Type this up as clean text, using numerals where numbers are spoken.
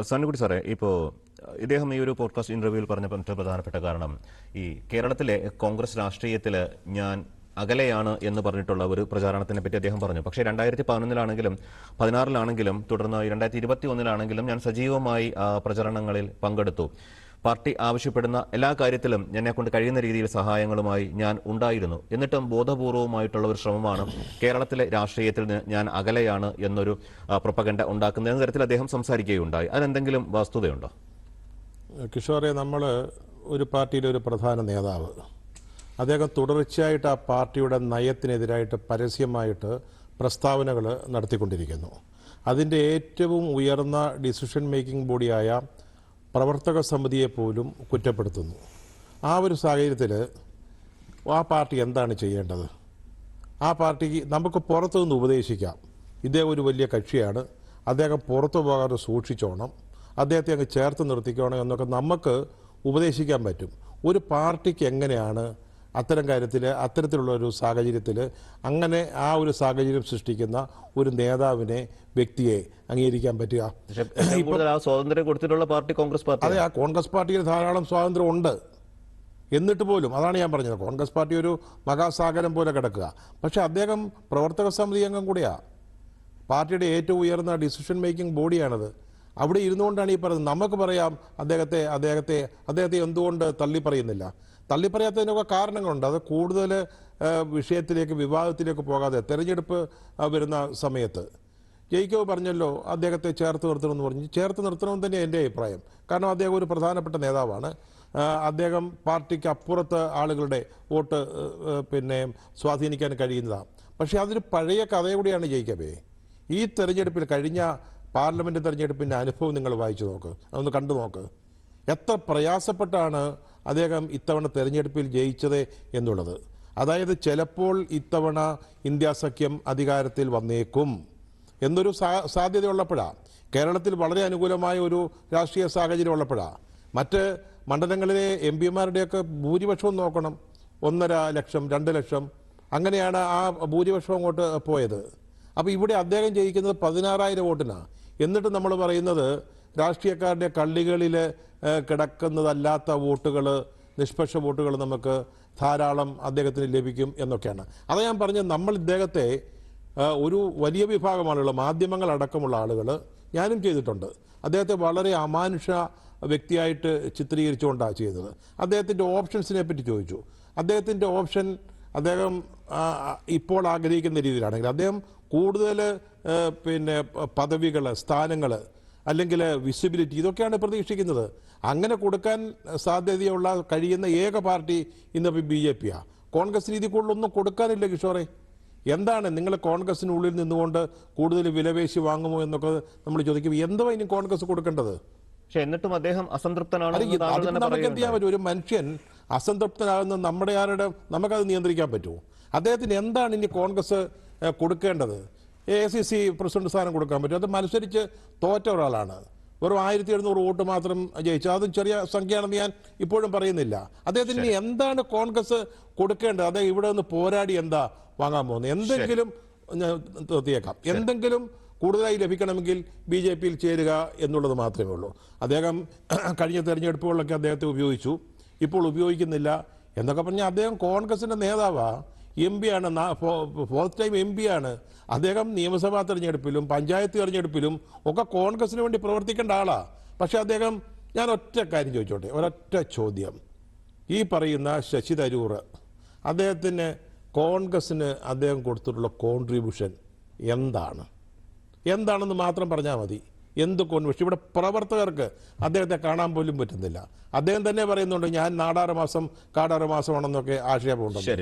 സണ്ണിക്കുട്ടി സാറേ, ഇപ്പോൾ ഇദ്ദേഹം ഈ ഒരു പോഡ്കാസ്റ്റ് ഇന്റർവ്യൂവിൽ പറഞ്ഞ പ്രധാനപ്പെട്ട കാരണം ഈ കേരളത്തിലെ കോൺഗ്രസ് രാഷ്ട്രീയത്തിൽ ഞാൻ അകലെയാണ് എന്ന് പറഞ്ഞിട്ടുള്ള ഒരു പ്രചാരണത്തിനെ പറ്റി അദ്ദേഹം പറഞ്ഞു. പക്ഷേ 2011-ലാണെങ്കിലും 2016-ലാണെങ്കിലും തുടർന്ന് 2021-ലാണെങ്കിലും ഞാൻ സജീവമായി പ്രചരണങ്ങളിൽ പങ്കെടുത്തു. പാർട്ടി ആവശ്യപ്പെടുന്ന എല്ലാ കാര്യത്തിലും എന്നെക്കൊണ്ട് കഴിയുന്ന രീതിയിൽ സഹായങ്ങളുമായി ഞാൻ ഉണ്ടായിരുന്നു. എന്നിട്ടും ബോധപൂർവമായിട്ടുള്ള ഒരു ശ്രമമാണ് കേരളത്തിലെ രാഷ്ട്രീയത്തിൽ ഞാൻ അകലെയാണ് എന്നൊരു പ്രൊപ്പഗൻഡ ഉണ്ടാക്കുന്ന എന്ന തരത്തിൽ അദ്ദേഹം സംസാരിക്കുകയുണ്ടായി. അതിനെന്തെങ്കിലും വസ്തുതയുണ്ടോ? കിഷോറെ, നമ്മൾ ഒരു പാർട്ടിയിലെ ഒരു പ്രധാന നേതാവ്, അദ്ദേഹം തുടർച്ചയായിട്ട് ആ പാർട്ടിയുടെ നയത്തിനെതിരായിട്ട് പരസ്യമായിട്ട് പ്രസ്താവനകൾ നടത്തിക്കൊണ്ടിരിക്കുന്നു. അതിൻ്റെ ഏറ്റവും ഉയർന്ന ഡിസിഷൻ മേക്കിംഗ് ബോഡിയായ പ്രവർത്തക സമിതിയെ പോലും കുറ്റപ്പെടുത്തുന്നു. ആ ഒരു സാഹചര്യത്തിൽ ആ പാർട്ടി എന്താണ് ചെയ്യേണ്ടത്? ആ പാർട്ടിക്ക് നമുക്ക് പുറത്തുനിന്ന് ഉപദേശിക്കാം. ഇദ്ദേഹം ഒരു വലിയ കക്ഷിയാണ്, അദ്ദേഹം പുറത്തു പോകാതെ സൂക്ഷിച്ചോണം, അദ്ദേഹത്തെ അങ്ങ് ചേർത്ത് നിർത്തിക്കണം എന്നൊക്കെ നമുക്ക് ഉപദേശിക്കാൻ പറ്റും. ഒരു പാർട്ടിക്ക് എങ്ങനെയാണ് അത്തരം കാര്യത്തിൽ അത്തരത്തിലുള്ള ഒരു സാഹചര്യത്തിൽ അങ്ങനെ ആ ഒരു സാഹചര്യം സൃഷ്ടിക്കുന്ന ഒരു നേതാവിനെ, വ്യക്തിയെ അംഗീകരിക്കാൻ പറ്റുക? സ്വാതന്ത്ര്യം കൊടുത്തിട്ടുള്ള പാർട്ടി കോൺഗ്രസ് പാർട്ടി. അതെ, ആ കോൺഗ്രസ് പാർട്ടിയിൽ ധാരാളം സ്വാതന്ത്ര്യം ഉണ്ട്. എന്നിട്ട് പോലും, അതാണ് ഞാൻ പറഞ്ഞത്, കോൺഗ്രസ് പാർട്ടി ഒരു മഹാസാഗരം പോലെ കിടക്കുക. പക്ഷെ അദ്ദേഹം പ്രവർത്തക സമിതി അംഗം കൂടിയാണ്, പാർട്ടിയുടെ ഏറ്റവും ഉയർന്ന ഡിസിഷൻ മേക്കിംഗ് ബോഡിയാണത്. അവിടെ ഇരുന്നുകൊണ്ടാണ് ഈ പറയുന്നത്. നമുക്ക് പറയാം അദ്ദേഹത്തെ എന്തുകൊണ്ട് തള്ളി പറയുന്നില്ല. തള്ളിപ്പറയാത്തതിനൊക്കെ കാരണങ്ങളുണ്ട്. അത് കൂടുതൽ വിഷയത്തിലേക്ക്, വിവാദത്തിലേക്ക് പോകാതെ തെരഞ്ഞെടുപ്പ് വരുന്ന സമയത്ത് ജയിക്കവ് പറഞ്ഞല്ലോ അദ്ദേഹത്തെ ചേർത്ത് നിർത്തണമെന്ന് പറഞ്ഞു. ചേർത്ത് നിർത്തണമെന്ന് തന്നെ എൻ്റെ അഭിപ്രായം. കാരണം അദ്ദേഹം ഒരു പ്രധാനപ്പെട്ട നേതാവാണ്. അദ്ദേഹം പാർട്ടിക്ക് അപ്പുറത്ത് ആളുകളുടെ വോട്ട് സ്വാധീനിക്കാൻ കഴിയുന്നതാണ്. പക്ഷേ അതൊരു പഴയ കഥ കൂടിയാണ് ജയിക്കവേ. ഈ തെരഞ്ഞെടുപ്പിൽ, കഴിഞ്ഞ പാർലമെൻറ്റ് തെരഞ്ഞെടുപ്പിൻ്റെ അനുഭവം നിങ്ങൾ വായിച്ചു നോക്ക്, അതൊന്ന് കണ്ടു നോക്ക്. എത്ര പ്രയാസപ്പെട്ടാണ് അദ്ദേഹം ഇത്തവണ തെരഞ്ഞെടുപ്പിൽ ജയിച്ചത് എന്നുള്ളത്. അതായത് ചിലപ്പോൾ ഇത്തവണ ഇന്ത്യ സഖ്യം അധികാരത്തിൽ വന്നേക്കും എന്നൊരു സാധ്യതയുള്ളപ്പോഴാണ്. കേരളത്തിൽ വളരെ അനുകൂലമായ ഒരു രാഷ്ട്രീയ സാഹചര്യം ഉള്ളപ്പോഴാണ്. മറ്റ് മണ്ഡലങ്ങളിലെ എം പിമാരുടെയൊക്കെ ഭൂരിപക്ഷവും നോക്കണം. 1.5 ലക്ഷം, 2 ലക്ഷം, അങ്ങനെയാണ് ആ ഭൂരിപക്ഷം അങ്ങോട്ട് പോയത്. അപ്പോൾ ഇവിടെ അദ്ദേഹം ജയിക്കുന്നത് 16,000 വോട്ടിനാണ്. എന്നിട്ട് നമ്മൾ പറയുന്നത് രാഷ്ട്രീയക്കാരുടെ കള്ളികളിൽ കിടക്കുന്നതല്ലാത്ത വോട്ടുകൾ, നിഷ്പക്ഷ വോട്ടുകൾ നമുക്ക് ധാരാളം അദ്ദേഹത്തിന് ലഭിക്കും എന്നൊക്കെയാണ്. അതാ ഞാൻ പറഞ്ഞത്, നമ്മൾ ഇദ്ദേഹത്തെ ഒരു വലിയ വിഭാഗം ആളുകൾ, മാധ്യമങ്ങളടക്കമുള്ള ആളുകൾ, ഞാനും ചെയ്തിട്ടുണ്ട്, അദ്ദേഹത്തെ വളരെ അമാനുഷ വ്യക്തിയായിട്ട് ചിത്രീകരിച്ചുകൊണ്ടാണ് ചെയ്തത്. അദ്ദേഹത്തിൻ്റെ ഓപ്ഷൻസിനെ പറ്റി ചോദിച്ചു. അദ്ദേഹത്തിൻ്റെ ഓപ്ഷൻ അദ്ദേഹം ഇപ്പോൾ ആഗ്രഹിക്കുന്ന രീതിയിലാണെങ്കിൽ അദ്ദേഹം കൂടുതൽ പദവികൾ, സ്ഥാനങ്ങൾ, അല്ലെങ്കിൽ വിസിബിലിറ്റി, ഇതൊക്കെയാണ് പ്രതീക്ഷിക്കുന്നത്. അങ്ങനെ കൊടുക്കാൻ സാധ്യതയുള്ള കഴിയുന്ന ഏക പാർട്ടി ഇന്ന് BJP-യാണ്. കോൺഗ്രസ് രീതി കൂടുതലൊന്നും കൊടുക്കാനില്ല കിഷോറെ. എന്താണ് നിങ്ങൾ കോൺഗ്രസിനുള്ളിൽ നിന്നുകൊണ്ട് കൂടുതൽ വിലപേശി വാങ്ങുമോ എന്നൊക്കെ നമ്മൾ ചോദിക്കും. എന്തുവാ ഇനി കോൺഗ്രസ് കൊടുക്കേണ്ടത്? പക്ഷെ എന്നിട്ടും അദ്ദേഹം അസംതൃപ്തനാണ്. നമുക്ക് എന്ത് ചെയ്യാൻ പറ്റും? ഒരു മനുഷ്യൻ അസംതൃപ്തനാകുന്ന നമുക്കത് നിയന്ത്രിക്കാൻ പറ്റുമോ? അദ്ദേഹത്തിന് എന്താണ് ഇനി കോൺഗ്രസ് കൊടുക്കേണ്ടത്? AICC പ്രസിഡന്റ് സ്ഥാനം കൊടുക്കാൻ പറ്റും. അത് മത്സരിച്ച് തോറ്റ ഒരാളാണ്. വെറും 1700 വോട്ട് മാത്രം ജയിച്ചു. അതും ചെറിയ സംഖ്യയാണെന്ന് ഞാൻ ഇപ്പോഴും പറയുന്നില്ല. അദ്ദേഹത്തിന് ഇനി എന്താണ് കോൺഗ്രസ് കൊടുക്കേണ്ടത്? അദ്ദേഹം ഇവിടെ നിന്ന് പോരാടി എന്താ വാങ്ങാൻ പോകുന്നത്? എന്തെങ്കിലും തീർത്തിയേക്കാം. എന്തെങ്കിലും കൂടുതലായി ലഭിക്കണമെങ്കിൽ BJP-യിൽ ചേരുക എന്നുള്ളത് മാത്രമേ ഉള്ളൂ. അദ്ദേഹം കഴിഞ്ഞ തെരഞ്ഞെടുപ്പുകളിലൊക്കെ അദ്ദേഹത്തെ ഉപയോഗിച്ചു, ഇപ്പോൾ ഉപയോഗിക്കുന്നില്ല എന്നൊക്കെ പറഞ്ഞാൽ അദ്ദേഹം കോൺഗ്രസിൻ്റെ നേതാവാണ്, MP ആണ്, 4th ടൈം MP ആണ്. അദ്ദേഹം നിയമസഭാ തെരഞ്ഞെടുപ്പിലും പഞ്ചായത്ത് തെരഞ്ഞെടുപ്പിലും ഒക്കെ കോൺഗ്രസിന് വേണ്ടി പ്രവർത്തിക്കേണ്ട ആളാണ്. പക്ഷെ അദ്ദേഹം, ഞാൻ ഒറ്റ കാര്യം ചോദിച്ചോട്ടെ, ഒരൊറ്റ ചോദ്യം. ഈ പറയുന്ന ശശി തരൂർ, അദ്ദേഹത്തിന് കോൺഗ്രസിന് അദ്ദേഹം കൊടുത്തിട്ടുള്ള കോൺട്രിബ്യൂഷൻ എന്താണെന്ന് മാത്രം പറഞ്ഞാൽ മതി. എന്ത് കോൺട്രിബ്യൂഷൻ? ഇവിടെ പ്രവർത്തകർക്ക് അദ്ദേഹത്തെ കാണാൻ പോലും പറ്റുന്നില്ല. അദ്ദേഹം തന്നെ പറയുന്നുണ്ട്, ഞാൻ നാടാറ് മാസം കാടാറ് മാസമാണെന്നൊക്കെ ആക്ഷേപമുണ്ട്.